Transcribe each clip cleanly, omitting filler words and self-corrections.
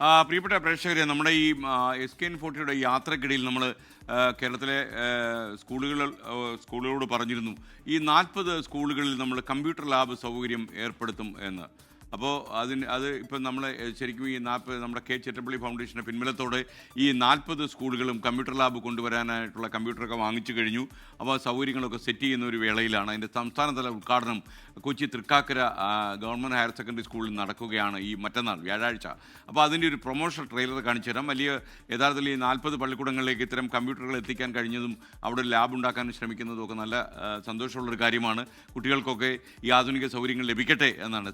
പ്രിയപ്പെട്ട പ്രേക്ഷകരെ, നമ്മുടെ ഈ SKN40 യാത്രക്കിടയിൽ നമ്മൾ കേരളത്തിലെ സ്കൂളുകളോട് പറഞ്ഞിരുന്നു ഈ 40 സ്കൂളുകളിൽ നമ്മൾ കമ്പ്യൂട്ടർ ലാബ് സൗകര്യം ഏർപ്പെടുത്തും എന്ന്. അപ്പോൾ അത് ഇപ്പം നമ്മൾ ശരിക്കും ഈ നമ്മുടെ കെ ചിറ്റപ്പള്ളി ഫൗണ്ടേഷൻ്റെ പിൻബലത്തോടെ ഈ 40 സ്കൂളുകളും കമ്പ്യൂട്ടർ ലാബ് കൊണ്ടുവരാനായിട്ടുള്ള കമ്പ്യൂട്ടറൊക്കെ വാങ്ങിച്ചു കഴിഞ്ഞു. അപ്പോൾ സൗകര്യങ്ങളൊക്കെ സെറ്റ് ചെയ്യുന്ന ഒരു വേളയിലാണ് അതിൻ്റെ സംസ്ഥാനതല ഉദ്ഘാടനം Kochi Thrikkakara government higher secondary സ്കൂളിൽ നടക്കുകയാണ് ഈ മറ്റന്നാൾ വ്യാഴാഴ്ച. അപ്പോൾ അതിൻ്റെ ഒരു പ്രൊമോഷണൽ ട്രെയിലർ കാണിച്ചു തരാം. യഥാർത്ഥത്തിൽ ഈ 40 പള്ളിക്കൂടങ്ങളിലേക്ക് ഇത്തരം കമ്പ്യൂട്ടറുകൾ എത്തിക്കാൻ കഴിഞ്ഞതും അവിടെ ലാബ് ഉണ്ടാക്കാൻ ശ്രമിക്കുന്നതും ഒക്കെ നല്ല സന്തോഷമുള്ളൊരു കാര്യമാണ്. കുട്ടികൾക്കൊക്കെ ഈ ആധുനിക സൗകര്യങ്ങൾ ലഭിക്കട്ടെ എന്നാണ്.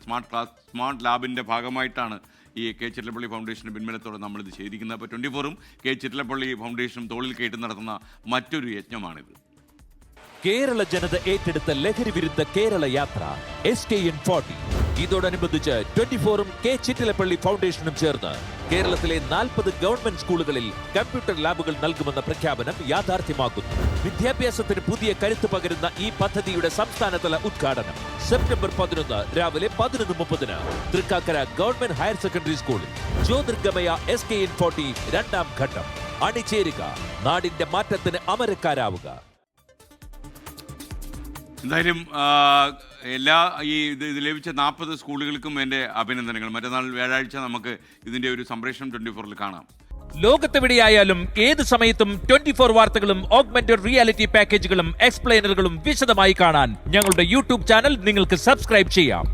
സ്മാർട്ട് ലാബിൻ്റെ ഭാഗമായിട്ടാണ് ഈ കെ ചിറ്റലപ്പള്ളി ഫൗണ്ടേഷൻ്റെ പിൻബലത്തോടെ നമ്മളിത് ചെയ്തിരിക്കുന്നത്. അപ്പോൾ 24-ഉം കെ ചിറ്റലപ്പള്ളി ഫൗണ്ടേഷനും തോളിൽ കയറ്റി നടത്തുന്ന മറ്റൊരു യജ്ഞമാണിത്. കേരള ജനത ഏറ്റെടുത്ത ലഹരി വിരുദ്ധ കേരള യാത്ര SKN40. ഇതോടനുബന്ധിച്ച് 24-ഉം കെ ചിറ്റലപ്പള്ളി ഫൗണ്ടേഷനും ചേർന്ന് കേരളത്തിലെ 40 ഗവൺമെന്റ് സ്കൂളുകളിൽ കമ്പ്യൂട്ടർ ലാബുകൾ നൽകുമെന്ന പ്രഖ്യാപനം യാഥാർത്ഥ്യമാക്കുന്നു. വിദ്യാഭ്യാസത്തിന് പുതിയ കരുത്ത് പകരുന്ന ഈ പദ്ധതിയുടെ സംസ്ഥാനതല ഉദ്ഘാടനം സെപ്റ്റംബർ 11 രാവിലെ 11:30 തൃക്കാക്കര ഗവൺമെന്റ് ഹയർ സെക്കൻഡറി സ്കൂളിൽ. ജ്യോതിർഗമയ SKN40 രണ്ടാം ഘട്ടം. അണിചേരുക, നാടിന്റെ മാറ്റത്തിന് അമരക്കാരാവുക. എന്തായാലും ഇത് ലഭിച്ച 40 സ്കൂളുകൾക്കും എൻ്റെ അഭിനന്ദനങ്ങൾ. മറ്റന്നാൾ വ്യാഴാഴ്ച നമുക്ക് ഇതിൻ്റെ ഒരു സംപ്രേഷണം 24-ൽ കാണാം. ലോകത്തെവിടെയായാലും ഏത് സമയത്തും 24 വാർത്തകളും ഓഗ്മെന്റഡ് റിയാലിറ്റി പാക്കേജുകളും എക്സ്പ്ലെയിനറുകളും വിശദമായി കാണാൻ ഞങ്ങളുടെ യൂട്യൂബ് ചാനൽ നിങ്ങൾക്ക് സബ്സ്ക്രൈബ് ചെയ്യാം.